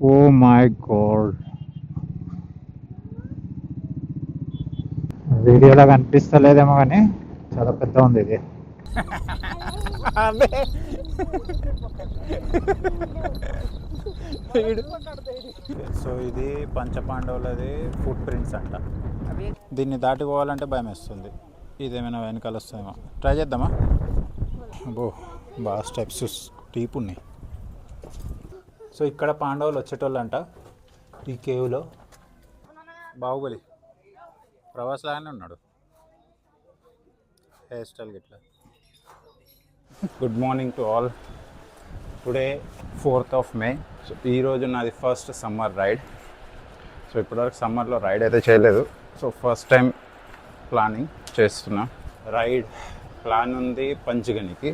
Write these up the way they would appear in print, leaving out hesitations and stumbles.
Oh my God, వీడియోలో కనిపిస్తలేదేమో కానీ చాలా పెద్ద ఉంది ఇది. సో ఇది పంచపాండవులది ఫుట్ ప్రింట్స్ అంట. దీన్ని దాటిపోవాలంటే భయం వేస్తుంది. ఇదేమైనా వెనకాల వస్తుందేమో, ట్రై చేద్దామా? అబ్బో, బాగా స్టెప్స్ స్టీప్ ఉన్నాయి. సో ఇక్కడ పాండవులు వచ్చేటోళ్ళు అంట ఈ కేవ్లో. బాహుబలి ప్రభాస్ లాగానే ఉన్నాడు, హెయిర్ స్టైల్ గిట్లా. Good morning to all. Today 4th of May. So ఈరోజు నాది ఫస్ట్ సమ్మర్ రైడ్. సో ఇప్పటివరకు సమ్మర్లో రైడ్ అయితే చేయలేదు. సో ఫస్ట్ టైం ప్లానింగ్ చేస్తున్నా. రైడ్ ప్లాన్ ఉంది పంచగనికి.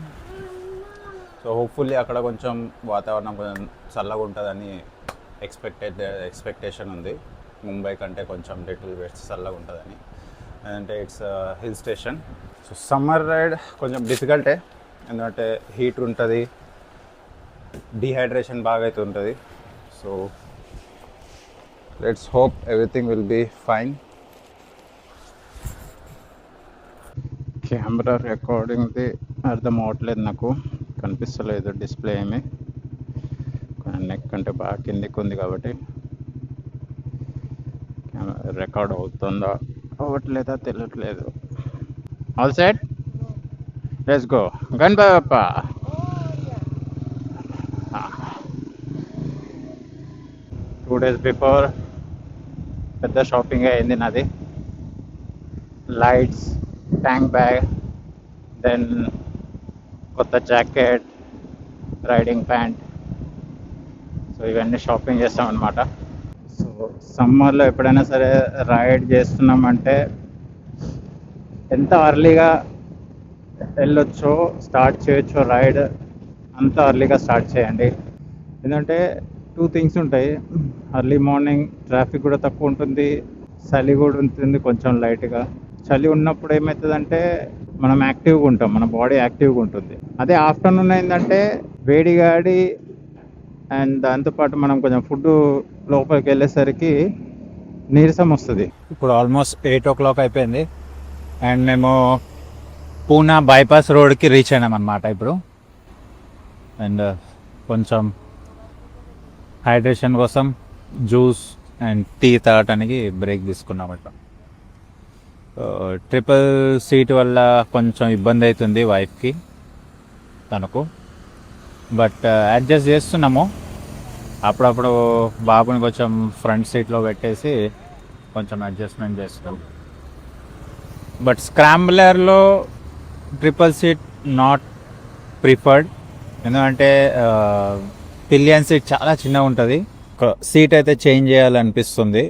సో హోప్ఫుల్లీ అక్కడ కొంచెం వాతావరణం కొంచెం చల్లగా ఉంటుందని ఎక్స్పెక్టేషన్ ఉంది. ముంబై కంటే కొంచెం లిటిల్ బిట్ చల్లగా ఉంటుందని. అంటే it's hill station. So summer ride కొంచెం డిఫికల్టే, ఎందుకంటే హీట్ ఉంటుంది, డిహైడ్రేషన్ బాగా అయితే ఉంటుంది. So let's hope everything will be fine. Camera రికార్డింగ్ది అర్థం అవ్వట్లేదు, నాకు కనిపిస్తలేదు డిస్ప్లే ఏమి. నెక్ అంటే బాగా కిందికి ఉంది కాబట్టి రికార్డ్ అవుతుందా అవ్వట్లేదా తెలియట్లేదు. All set, let's go. గణపయ్యప్ప. 2 days బిఫోర్ పెద్ద షాపింగ్ అయింది నాది. లైట్స్, ట్యాంక్ బ్యాగ్, దెన్ కొత్త జాకెట్, రైడింగ్ ప్యాంట్. సో ఇవన్నీ షాపింగ్ చేస్తాం అన్నమాట. సో సమ్మర్లో ఎప్పుడైనా సరే రైడ్ చేస్తున్నామంటే ఎంత అర్లీగా వెళ్ళొచ్చో, స్టార్ట్ చేయొచ్చో రైడ్ అంత అర్లీగా స్టార్ట్ చేయండి. ఎందుకంటే 2 things ఉంటాయి. అర్లీ మార్నింగ్ ట్రాఫిక్ కూడా తక్కువ ఉంటుంది, చలి కూడా ఉంటుంది కొంచెం లైట్గా. చలి ఉన్నప్పుడు ఏమవుతుందంటే మనం యాక్టివ్గా ఉంటాం, మన బాడీ యాక్టివ్గా ఉంటుంది. అదే ఆఫ్టర్నూన్ అయిందంటే వేడిగాడి అండ్ దాంతోపాటు మనం కొంచెం ఫుడ్ లోపలికి వెళ్ళేసరికి నీరసం వస్తుంది. ఇప్పుడు ఆల్మోస్ట్ 8 o'clock అయిపోయింది అండ్ మేము పూనా బైపాస్ రోడ్కి రీచ్ అయినాం అన్నమాట ఇప్పుడు. అండ్ కొంచెం హైడ్రేషన్ కోసం జ్యూస్ అండ్ టీ తాగటానికి బ్రేక్ తీసుకున్నామట. ట్రిపుల్ సీట్ వల్ల కొంచెం ఇబ్బంది అవుతుంది వైఫ్కి, తనకు. బట్ అడ్జస్ట్ చేస్తున్నాము. అప్పుడప్పుడు బాబుని కొంచెం ఫ్రంట్ సీట్లో పెట్టేసి కొంచెం అడ్జస్ట్మెంట్ చేస్తున్నాం. బట్ స్క్రాంబ్లర్లో ట్రిపుల్ సీట్ నాట్ ప్రిఫర్డ్, ఎందుకంటే పిలియన్ సీట్ చాలా చిన్నగా ఉంటుంది. సీట్ అయితే చేంజ్ చేయాలనిపిస్తుంది.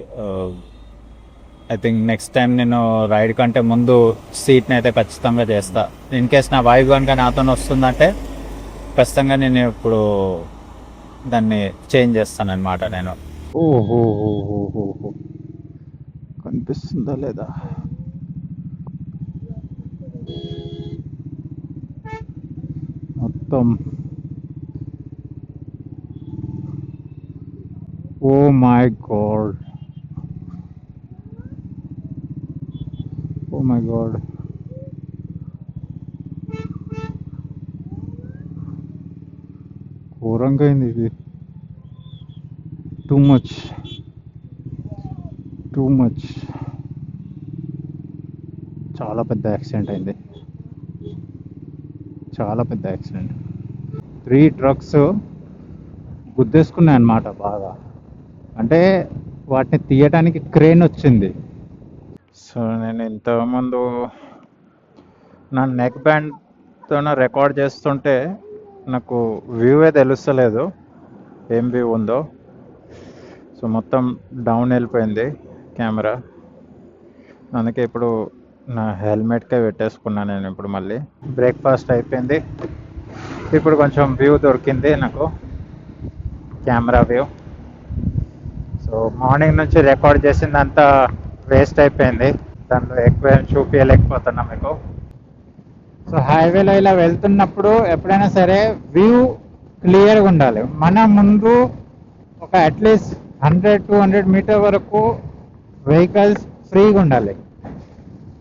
ఐ థింక్ నెక్స్ట్ టైం నేను రైడ్ కంటే ముందు సీట్ని అయితే ఖచ్చితంగా చేస్తా. ఇన్ కేస్ నా వైఫ్ కనుక నాతో వస్తుందంటే ఖచ్చితంగా నేను ఇప్పుడు దాన్ని చేంజ్ చేస్తాను అనమాట నేను. ఓహో, కనిపిస్తుందా లేదా? మొత్తం oh my god, oh my god. ఘోరంగా అయింది ఇది. Too much. చాలా పెద్ద యాక్సిడెంట్ అయింది, చాలా పెద్ద యాక్సిడెంట్. 3 trucks గుద్దేసుకున్నాయి అన్నమాట బాగా. అంటే వాటిని తీయటానికి క్రేన్ వచ్చింది. సో నేను ఇంతకుముందు నా నెక్ బ్యాండ్తో రికార్డ్ చేస్తుంటే నాకు వ్యూవే తెలుస్తలేదు, ఏం వ్యూ ఉందో. సో మొత్తం డౌన్ వెళ్ళిపోయింది కెమెరా. అందుకే ఇప్పుడు నా హెల్మెట్కే పెట్టేసుకున్నాను నేను. ఇప్పుడు మళ్ళీ బ్రేక్ఫాస్ట్ అయిపోయింది, ఇప్పుడు కొంచెం వ్యూ దొరికింది నాకు, కెమెరా వ్యూ. సో మార్నింగ్ నుంచి రికార్డ్ చేసిందంతా వేస్ట్ అయిపోయింది, దాంట్లో ఎక్కువ చూపించలేకపోతున్నా మీకు. సో హైవేలో ఇలా వెళ్తున్నప్పుడు ఎప్పుడైనా సరే వ్యూ క్లియర్గా ఉండాలి. మన ముందు ఒక అట్లీస్ట్ 100-200 మీటర్ వరకు వెహికల్స్ ఫ్రీగా ఉండాలి.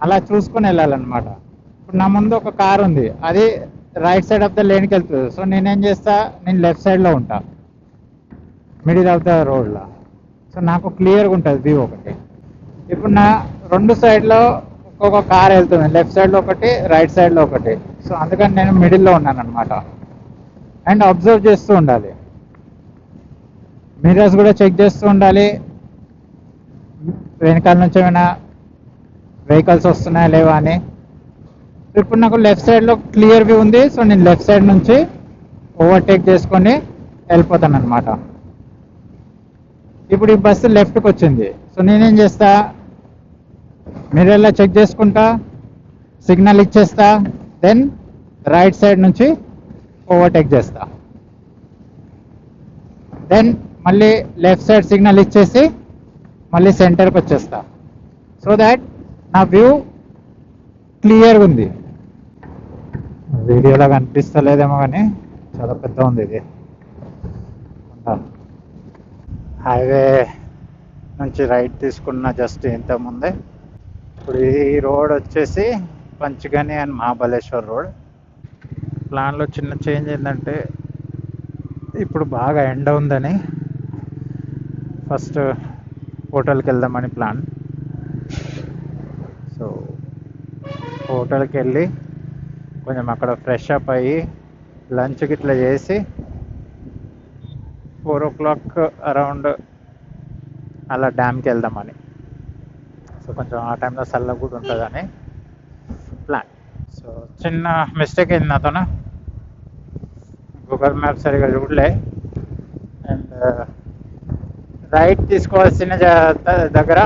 అలా చూసుకొని వెళ్ళాలన్నమాట. ఇప్పుడు నా ముందు ఒక కార్ ఉంది, అది రైట్ సైడ్ ఆఫ్ ద లేన్కి వెళ్తుంది. సో నేనేం చేస్తా, నేను లెఫ్ట్ సైడ్లో ఉంటా, మిడిల్ ఆఫ్ ద రోడ్లో. సో నాకు క్లియర్గా ఉంటుంది వ్యూ ఒకటి. ఇప్పుడు నా రెండు సైడ్లో ఒక్కొక్క కార్ వెళ్తుంది, లెఫ్ట్ సైడ్లో ఒకటి, రైట్ సైడ్లో ఒకటి. సో అందుకని నేను మిడిల్లో ఉన్నాను అనమాట. అండ్ అబ్జర్వ్ చేస్తూ ఉండాలి, మిర్రర్స్ కూడా చెక్ చేస్తూ ఉండాలి, వెనకాల నుంచి ఏమైనా వెహికల్స్ వస్తున్నాయా లేవా అని. ఇప్పుడు నాకు లెఫ్ట్ సైడ్లో క్లియర్ వ్యూ ఉంది, సో నేను లెఫ్ట్ సైడ్ నుంచి ఓవర్టేక్ చేసుకొని వెళ్ళిపోతాను అనమాట. ఇప్పుడు ఈ బస్సు లెఫ్ట్కి వచ్చింది, సో నేనేం చేస్తా, మిర్రర్లో చెక్ చేసుకుంటా, సిగ్నల్ ఇచ్చేస్తా, దెన్ రైట్ సైడ్ నుంచి ఓవర్టేక్ చేస్తా. దెన్ మళ్ళీ లెఫ్ట్ సైడ్ సిగ్నల్ ఇచ్చేసి మళ్ళీ సెంటర్కి వచ్చేస్తా. సో దాట్ నా వ్యూ క్లియర్గా ఉంది. వీడియోలో కనిపిస్తలేదేమో కానీ చాలా పెద్ద ఉంది ఇది. హైవే నుంచి రైట్ తీసుకున్న జస్ట్ ఇంతకుముందే. ఇప్పుడు ఈ రోడ్ వచ్చేసి పంచగని అండ్ మహాబలేశ్వర్ రోడ్. ప్లాన్లో చిన్న చేంజ్ ఏంటంటే, ఇప్పుడు బాగా ఎండ ఉందని ఫస్ట్ హోటల్కి వెళ్దామని ప్లాన్. సో హోటల్కి వెళ్ళి కొంచెం అక్కడ ఫ్రెష్ అప్ అయ్యి లంచ్కి ఇట్లా చేసి 4 o'clock అరౌండ్ అలా డ్యామ్కి వెళ్దామని. సో కొంచెం ఆ టైంలో చల్లగా కూడా ఉంటుందని ప్లాన్. సో చిన్న మిస్టేక్ అయింది నాతోన, గూగుల్ మ్యాప్ సరిగా చూడలే. అండ్ రైట్ తీసుకోవాల్సిన దగ్గర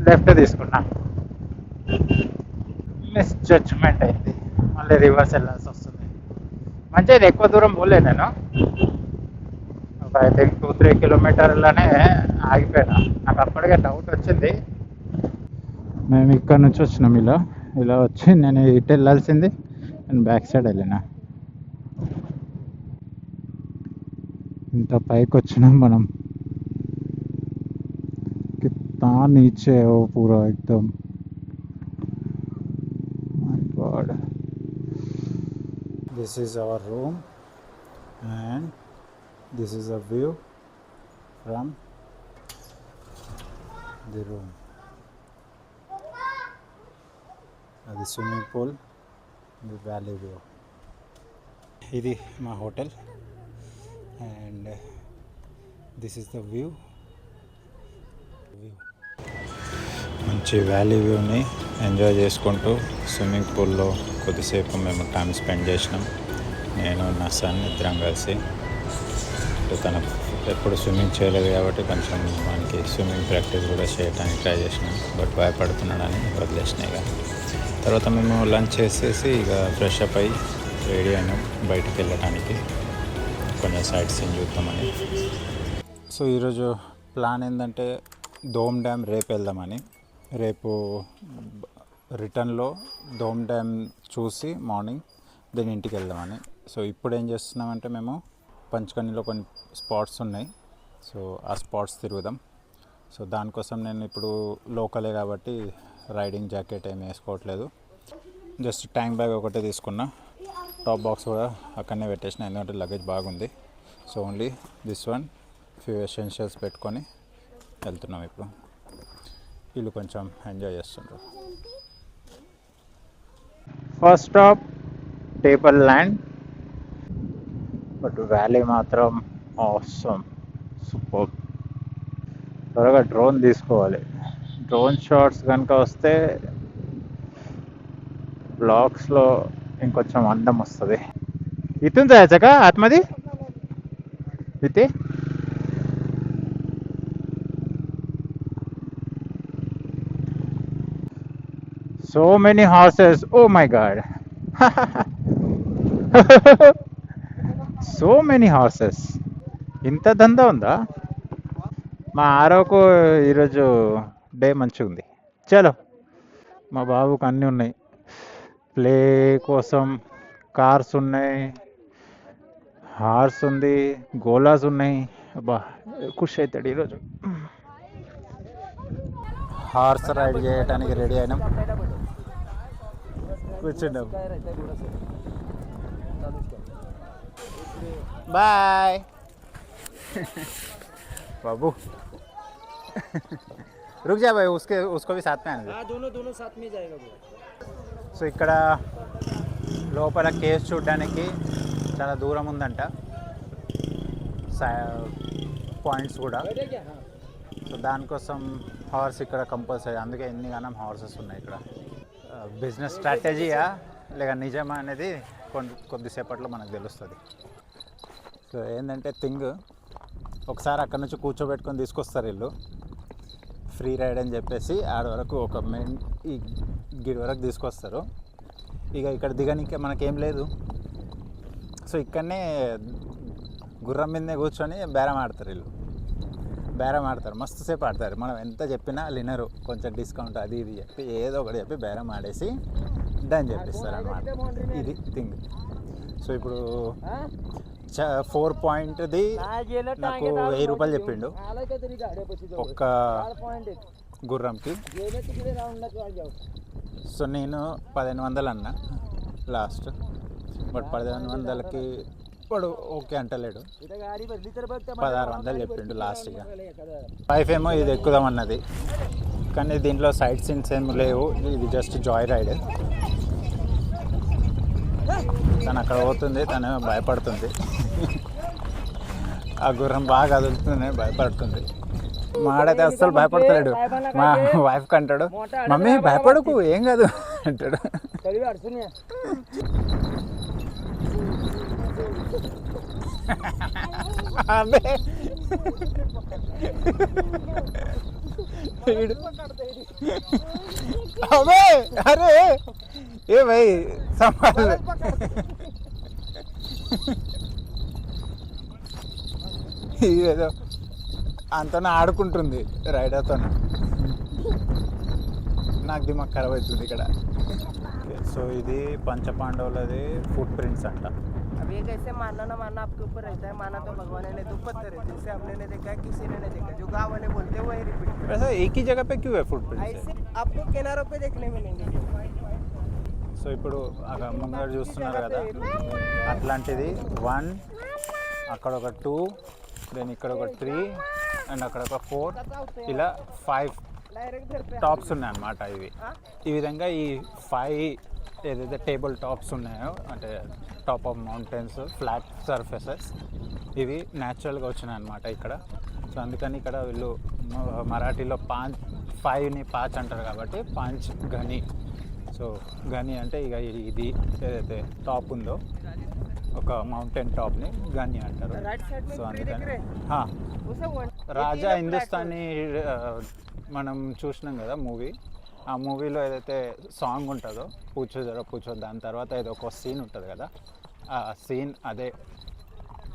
లెఫ్ట్ తీసుకున్నా, మిస్ జడ్జ్మెంట్ అయింది, మళ్ళీ రివర్స్ వెళ్ళాల్సి వస్తుంది. మంచిగా ఎక్కువ దూరం పోలే నేను, ఒక ఐ థింక్ 2-3 కిలోమీటర్లనే ఆగిపోయినా. నాకు అప్పటికే డౌట్ వచ్చింది. మేము ఇక్కడ నుంచి వచ్చినాం, ఇలా వచ్చి నేను ఇటు వెళ్ళాల్సింది, నేను బ్యాక్ సైడ్ వెళ్ళినా. ఇంత పైకి వచ్చినాం మనం, कितना नीचे है वो पूरा एकदम. My God. This is our room and this is a view from the room. The swimming pool, the valley view. ఇది మా hotel and this is the view. మంచి వ్యాలీ వ్యూని ఎంజాయ్ చేసుకుంటూ స్విమ్మింగ్ పూల్లో కొద్దిసేపు మేము టైం స్పెండ్ చేసినాం, నేను నా సన్ ఇద్దరం కలిసి. తను ఎప్పుడు స్విమ్మింగ్ చేయలేదు కాబట్టి కొంచెం మనకి స్విమ్మింగ్ ప్రాక్టీస్ కూడా చేయడానికి ట్రై చేసినాం, బట్ భయపడుతున్నాడని వదిలేసినాయి. తర్వాత మేము లంచ్ చేసేసి ఇక ఫ్రెష్ అప్ అయ్యి రెడీ అయినాం బయటికి వెళ్ళడానికి, కొంచెం సైట్ సీన్ చూద్దామని. సో ఈరోజు ప్లాన్ ఏంటంటే దోమ్ డ్యామ్ రేపు వెళ్దామని. రేపు రిటర్న్లో దోమ్ డ్యామ్ చూసి మార్నింగ్ దీని ఇంటికి వెళ్దామని. సో ఇప్పుడు ఏం చేస్తున్నామంటే, మేము పంచకనిలో కొన్ని స్పాట్స్ ఉన్నాయి, సో ఆ స్పాట్స్ తిరుగుదాం. సో దానికోసం నేను ఇప్పుడు లోకలే కాబట్టి రైడింగ్ జాకెట్ ఏమి వేసుకోవట్లేదు, జస్ట్ ట్యాంక్ బ్యాగ్ ఒకటే తీసుకున్నా. టాప్ బాక్స్ కూడా అక్కడనే పెట్టేసిన, ఎందుకంటే లగేజ్ బాగుంది. So only this one, few essentials పెట్టుకొని వెళ్తున్నాం. ఇప్పుడు వీళ్ళు కొంచెం ఎంజాయ్ చేస్తుంటారు. First stop table land, but valley మాత్రం ఆసమ్, సూపర్. త్వరగా డ్రోన్ తీసుకోవాలి. డ్రోన్ షాట్స్ కనుక వస్తే ब्लॉग्सలో ఇంకొంచెం అందం వస్తుంది. इथून जायचं का आतमध्ये? इथे so many horses, oh my god. so many horses. ఇంత దందా ఉందా? మా ఆరోకు ఈరోజు డే మంచిగా ఉంది. చలో, మా బాబుకు అన్నీ ఉన్నాయి, ప్లే కోసం కార్స్ ఉన్నాయి, హార్స్ ఉంది, గోలాస్ ఉన్నాయి, అబ్బా ఖుషి అవుతాడు ఈరోజు. హార్స్ రైడ్ చేయడానికి రెడీ అయినాం, కూర్చుంటాం. బాయ్ बाबू रुक जा भाई, उसको भी साथ में आने दे. दोनों साथ में जाएगा वो. సో ఇక్కడ లోపల కేవ్స్ చూడడానికి చాలా దూరం ఉందంట, పాయింట్స్ కూడా. సో దానికోసం హార్స్ ఇక్కడ కంపల్సరీ, అందుకే ఎన్ని గానం హార్సెస్ ఉన్నాయి ఇక్కడ. బిజినెస్ స్ట్రాటజీయా లేక నిజమా అనేది కొద్దిసేపట్లో మనకు తెలుస్తుంది. సో ఏంటంటే థింగ్, ఒకసారి అక్కడ నుంచి కూర్చోబెట్టుకొని తీసుకొస్తారు వీళ్ళు, ఫ్రీ రైడ్ అని చెప్పేసి ఆడ వరకు ఒక మెయిన్ ఈ గిడి వరకు తీసుకొస్తారు. ఇక ఇక్కడ దిగనికే మనకేం లేదు. సో ఇక్కడనే గుర్రం మీదనే కూర్చొని బేరం ఆడతారు వీళ్ళు, బేరం ఆడతారు, మస్తు సేపు ఆడతారు. మనం ఎంత చెప్పినా వినరు, కొంచెం డిస్కౌంట్ అది ఇది చెప్పి ఏదో ఒకటి చెప్పి బేరం ఆడేసి డన్ చెప్పిస్తారు అన్నమాట. ఇది థింగ్. సో ఇప్పుడు 4 పాయింట్ది నాకు 1000 రూపాయలు చెప్పిండు ఒక్క గుర్రంకి. సో నేను 1500 అన్నా లాస్ట్, బట్ 1500కి వాడు ఓకే అంటలేడు, 1600 చెప్పిండు లాస్ట్గా. వైఫ్ ఏమో ఇది ఎక్కుదామన్నది, కానీ దీంట్లో సైడ్ సీన్స్ ఏమి లేవు, ఇది జస్ట్ జాయ్ రైడ్. తను అక్కడ పోతుంది, తను భయపడుతుంది. ఆ గుర్రం బాగా కదులుతుంది, భయపడుతుంది. మాడైతే అస్సలు భయపడతాడు. మా వైఫ్కి అంటాడు, మమ్మీ భయపడకు ఏం కాదు అంటాడు. అబే అరే ఏ భాయ్ సంభాల్. ఏదో అంతనే ఆడుకుంటుంది రైడర్తో, నాకు దిమాగ్ ఖరాబ్ అవుతుంది ఇక్కడ. సో ఇది పంచపాండవులది ఫుట్ ప్రింట్స్ అంట. अब ये कैसे मानना ना मानना आपके ऊपर रहता है. माना तो भगवान ने तो पत्थर है, जिसे हमने नहीं देखा है, किसी ने नहीं देखा. जो गाँव वाले बोलते हैं वही रिपीट. वैसे एक ही जगह पे क्यों है फुट प्रिंट्स? ऐसे आपको किनारों पे देखने मिलेंगे. సో ఇప్పుడు ముందర చూస్తున్నారు కదా, అట్లాంటిది 1, అక్కడ ఒక 2, దెన్ ఇక్కడ ఒక 3 అండ్ అక్కడ ఒక 4, ఇలా 5 టాప్స్ ఉన్నాయి అన్నమాట. ఇవి ఈ విధంగా ఈ 5 ఏదైతే టేబుల్ టాప్స్ ఉన్నాయో, అంటే top of mountains, flat surfaces, ఇవి న్యాచురల్గా వచ్చినాయి అన్నమాట ఇక్కడ. సో అందుకని ఇక్కడ వీళ్ళు మరాఠీలో 5ని పాచ్ అంటారు కాబట్టి పాంచ్ గని. సో గని అంటే ఇక ఇది ఏదైతే టాప్ ఉందో ఒక మౌంటైన్ టాప్ని గని అంటారు. సో అందుకని రాజా హిందుస్థానీ మనం చూసినాం కదా మూవీ, ఆ మూవీలో ఏదైతే సాంగ్ ఉంటుందో పూచో జర పూచో, దాని తర్వాత ఏదో ఒక సీన్ ఉంటుంది కదా, ఆ సీన్ అదే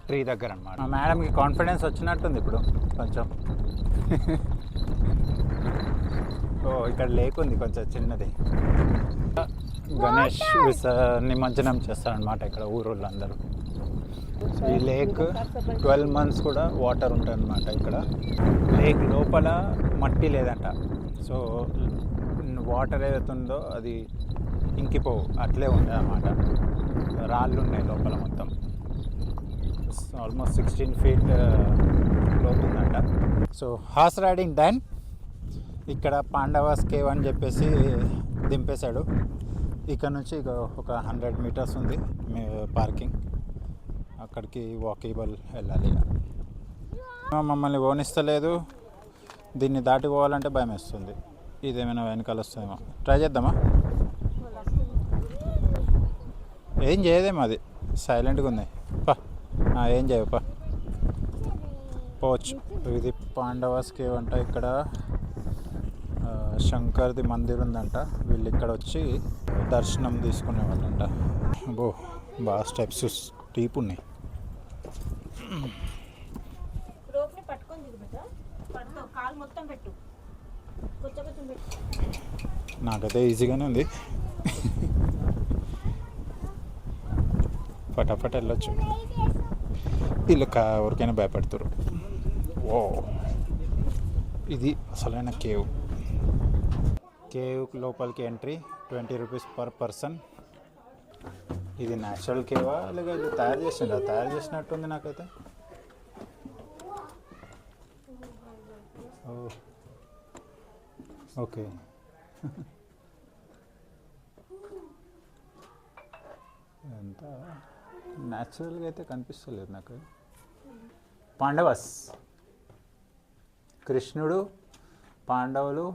ట్రీ దగ్గర అనమాట. మా మేడంకి కాన్ఫిడెన్స్ వచ్చినట్టుంది ఇప్పుడు కొంచెం. ఓ ఇక్కడ లేక్ ఉంది కొంచెం చిన్నది. గణేష్ నిమజ్జనం చేస్తారనమాట ఇక్కడ ఊరోళ్ళు అందరూ. సో ఈ లేక్ 12 months కూడా వాటర్ ఉంటుంది అనమాట ఇక్కడ. లేక్ లోపల మట్టి లేదంట, సో వాటర్ ఏదైతే ఉందో అది ఇంకిపోవు, అట్లే ఉంటాయి అన్నమాట. రాళ్ళు ఉన్నాయి లోపల మొత్తం, ఆల్మోస్ట్ 16 feet లోతుందంట. So horse riding done. ఇక్కడ పాండవాస్ కేవ్ అని చెప్పేసి దింపేశాడు. ఇక్కడ నుంచి ఒక 100 meters ఉంది పార్కింగ్, అక్కడికి వాకేబుల్ వెళ్ళాలి. మమ్మల్ని ఓనిస్తలేదు, దీన్ని దాటిపోవాలంటే భయం వేస్తుంది. ఇదేమైనా వెనకాల వస్తుందేమో, ట్రై చేద్దామా? ఏం చేయదేమో, అది సైలెంట్గా ఉంది. ఏం చేయవు పోవచ్చు. ఇది పాండవాస్ కేవ్ అంట. ఇక్కడ శంకర్ది మందిర్ ఉందంట, వీళ్ళు ఇక్కడ వచ్చి దర్శనం తీసుకునేవాళ్ళంట. బాగా స్టెప్స్ స్టీప్ ఉన్నాయి. నాకైతే ఈజీగానే ఉంది, ఫటాఫట్ వెళ్ళొచ్చు. వీళ్ళు ఎవరికైనా భయపడుతున్నారు. ఓ, ఇది అసలైన కేవ్ లోపలికి ఎంట్రీ 20 రూపీస్ పర్ పర్సన్. ఇది న్యాచురల్ కేవా లేక ఇది తయారు చేసినట్టుంది నాకైతే. ఓ ఓకే. ఎంత న్యాచురల్గా అయితే కనిపిస్తలేదు నాకు. పాండవస్, కృష్ణుడు, పాండవులు.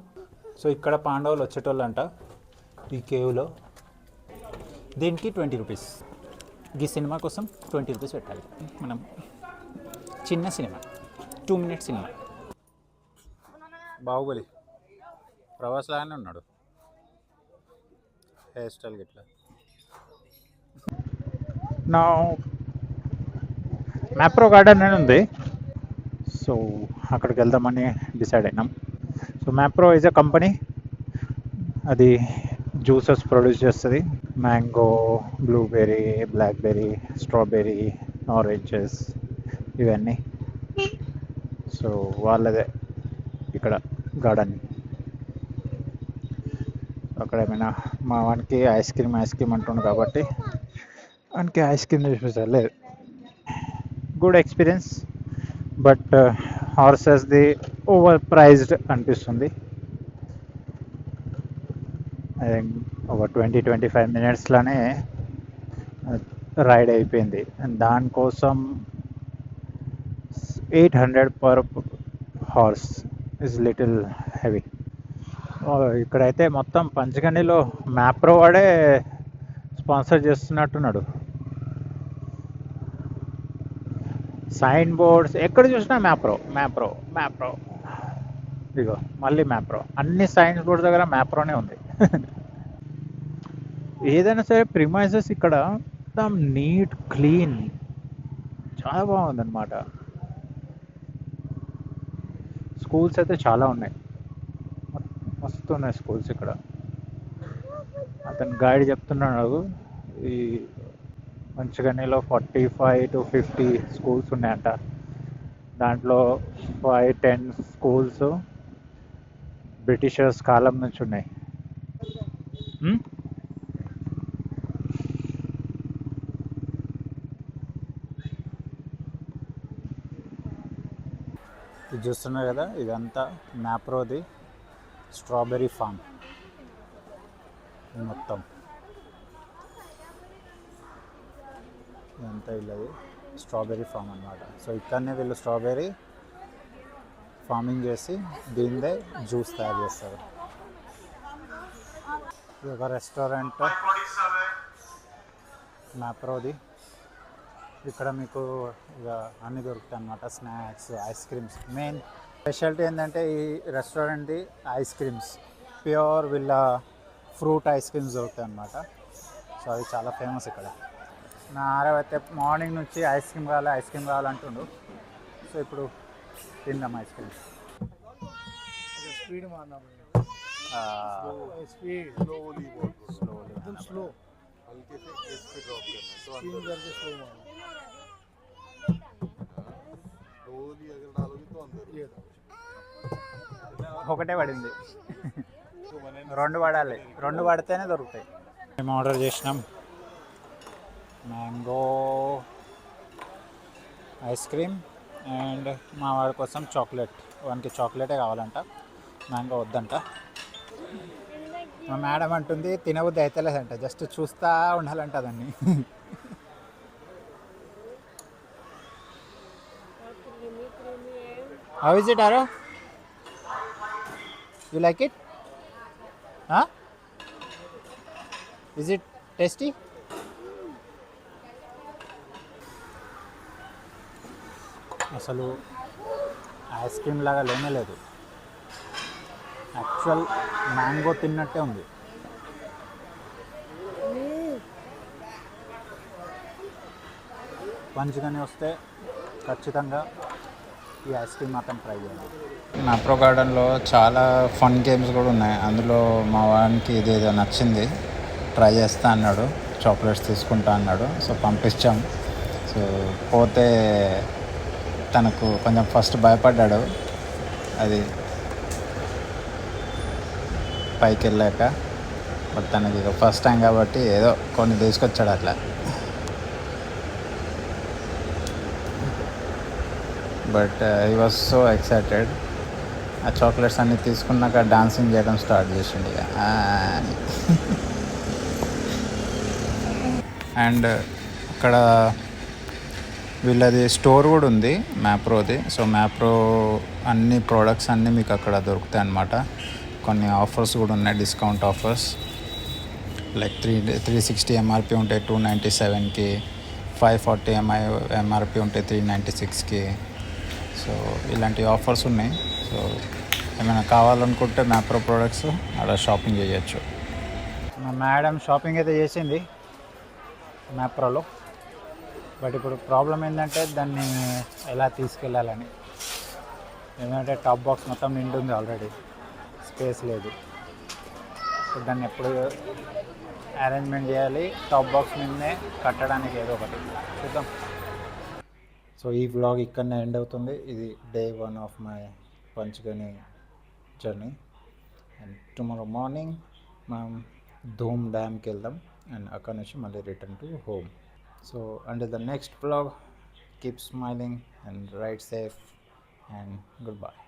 సో ఇక్కడ పాండవులు వచ్చేటోళ్ళు అంట ఈ కేవ్లో. దీనికి 20 రూపీస్. ఈ సినిమా కోసం 20 రూపీస్ పెట్టాలి మనం. చిన్న cinema, 2 minutes cinema. Baahubali Prabhas లాగానే ఉన్నాడు, హెయిర్ స్టైల్ గిట్లా. నా మ్యాప్రో గార్డెన్ అని ఉంది, సో అక్కడికి వెళ్దామని డిసైడ్ అయినాం. So Mapro is a company, అది జ్యూసెస్ ప్రొడ్యూస్ చేస్తుంది. Mango, blueberry, blackberry, strawberry, oranges ఇవన్నీ. సో వాళ్ళదే ఇక్కడ గార్డెన్. అక్కడ ఏమైనా మా వానికి ఐస్ క్రీమ్ అంటుండు కాబట్టి వానికి ఐస్ క్రీమ్ చూపించాలి. లేదు, గుడ్ ఎక్స్పీరియన్స్, బట్ హార్సెస్ది ఓవర్ ప్రైజ్డ్ అనిపిస్తుంది. ఐ థింక్ ఒక 20-25 మినిట్స్లోనే రైడ్ అయిపోయింది. అండ్ దానికోసం 800 per horse is little heavy. ఇక్కడైతే మొత్తం పంచగనిలో మ్యాప్రో వాడే స్పాన్సర్ చేస్తున్నట్టున్నాడు. సైన్ బోర్డ్స్ ఎక్కడ చూసినా మ్యాప్రో. ఇగో మళ్ళీ మ్యాప్రో, అన్ని సైన్స్ బోర్డ్స్ దగ్గర మ్యాప్రోనే ఉంది. ఏదైనా సరే ప్రిమైసెస్ ఇక్కడ మొత్తం నీట్, క్లీన్, చాలా బాగుందన్నమాట. స్కూల్స్ అయితే చాలా ఉన్నాయి, మస్తు ఉన్నాయి స్కూల్స్ ఇక్కడ. అతను గైడ్ చెప్తున్నాడు ఈ మంచిగానేలో 45 to 50 స్కూల్స్ ఉన్నాయంట. దాంట్లో 5-10 స్కూల్స్ బ్రిటిషర్స్ కాలం నుంచి ఉన్నాయి. ఇది చూస్తున్నారు కదా, ఇదంతా మ్యాప్రోది స్ట్రాబెర్రీ ఫామ్ మొత్తం. ఇదంతా వీళ్ళది స్ట్రాబెర్రీ ఫామ్ అన్నమాట. సో ఇక్కడనే వీళ్ళు స్ట్రాబెర్రీ ఫార్మింగ్ చేసి దీనిదే జ్యూస్ తయారు చేస్తారు. ఇది ఒక రెస్టారెంట్ మ్యాప్రోది. ఇక్కడ మీకు ఇక అన్నీ దొరుకుతాయి అన్నమాట, snacks, ice creams. Main speciality ఏంటంటే ఈ రెస్టారెంట్ది ఐస్ క్రీమ్స్, ప్యూర్ వీళ్ళ ఫ్రూట్ ఐస్ క్రీమ్స్ దొరుకుతాయి అన్నమాట. సో అవి చాలా ఫేమస్ ఇక్కడ. నా ఆరవైతే మార్నింగ్ నుంచి ఐస్ క్రీమ్ కావాలంటుండు. సో ఇప్పుడు తిందాం ఐస్ క్రీమ్. स्पीड मारना पड़ेगा, स्पीड स्लोली एकदम स्लो, हल्के से एज पे ड्रॉप करना, तो स्पिन करके स्लो मारना. स्लोली अगर डालोगे तो अंदर ये ఒకటే పడింది, 2 పడాలి, 2 పడితేనే దొరుకుతాయి. మేము ఆర్డర్ చేసినాం మ్యాంగో ఐస్ క్రీమ్ అండ్ మా వాడి కోసం చాక్లెట్. వానికి చాక్లెటే కావాలంట, మ్యాంగో వద్దంట. మా మేడం అంటుంది తినబుద్ధి అయితలేదంట, జస్ట్ చూస్తూ ఉండాలంట దాన్ని. హౌ ఇస్ ఇట్ ఆరో? You like it? Huh? Is it tasty? అసలు ఐస్ క్రీమ్ లాగా లేనే లేదు, యాక్చువల్ మ్యాంగో తిన్నట్టే ఉంది. పంచుగానే వస్తే ఖచ్చితంగా ఈ ఐస్ క్రీమ్ మాత్రం ట్రై చేయండి. మ్యాప్రో గార్డెన్లో చాలా ఫన్ గేమ్స్ కూడా ఉన్నాయి. అందులో మా వానికి ఇదేదో నచ్చింది, ట్రై చేస్తా అన్నాడు, చాక్లెట్స్ తీసుకుంటా అన్నాడు. సో పంపించాం. సో పోతే తనకు కొంచెం ఫస్ట్ భయపడ్డాడు అది పైకి వెళ్ళాక. బట్ తనకి ఇక ఫస్ట్ టైం కాబట్టి ఏదో కొన్ని తీసుకొచ్చాడు అట్లా. But he was so excited. ఆ చాక్లెట్స్ అన్నీ తీసుకున్నాక డాన్సింగ్ చేయడం స్టార్ట్ చేసిండు ఇక అని. అండ్ అక్కడ వీళ్ళది స్టోర్ కూడా ఉంది మ్యాప్రోది. సో మ్యాప్రో అన్ని ప్రోడక్ట్స్ అన్నీ మీకు అక్కడ దొరుకుతాయి అన్నమాట. కొన్ని ఆఫర్స్ కూడా ఉన్నాయి, డిస్కౌంట్ ఆఫర్స్. లైక్ 360 ఎంఆర్పి ఉంటాయి 297కి, 540 ఎంఆర్పి ఉంటాయి 396కి. సో ఇలాంటి ఆఫర్స్ ఉన్నాయి. సో ఏమైనా కావాలనుకుంటే మ్యాప్రో ప్రోడక్ట్స్ అలా షాపింగ్ చేయొచ్చు. మా మేడం షాపింగ్ అయితే చేసింది మ్యాప్రోలో. బట్ ఇప్పుడు ప్రాబ్లం ఏంటంటే దాన్ని ఎలా తీసుకెళ్ళాలని. ఎందుకంటే టాప్ బాక్స్ మొత్తం నిండుంది ఆల్రెడీ, స్పేస్ లేదు. సో దాన్ని ఎప్పుడు అరేంజ్మెంట్ చేయాలి, టాప్ బాక్స్ మీదనే కట్టడానికి ఏదో ఒకటి చూద్దాం. సో ఈ వ్లాగ్ ఇక్కడనే ఎండ్ అవుతుంది. ఇది day 1 of my Panchgani journey. And tomorrow morning మనం ధూమ్ డ్యామ్కి వెళ్దాం అండ్ అక్కడ నుంచి మళ్ళీ return to home. So until the next vlog, keep smiling and ride safe and goodbye.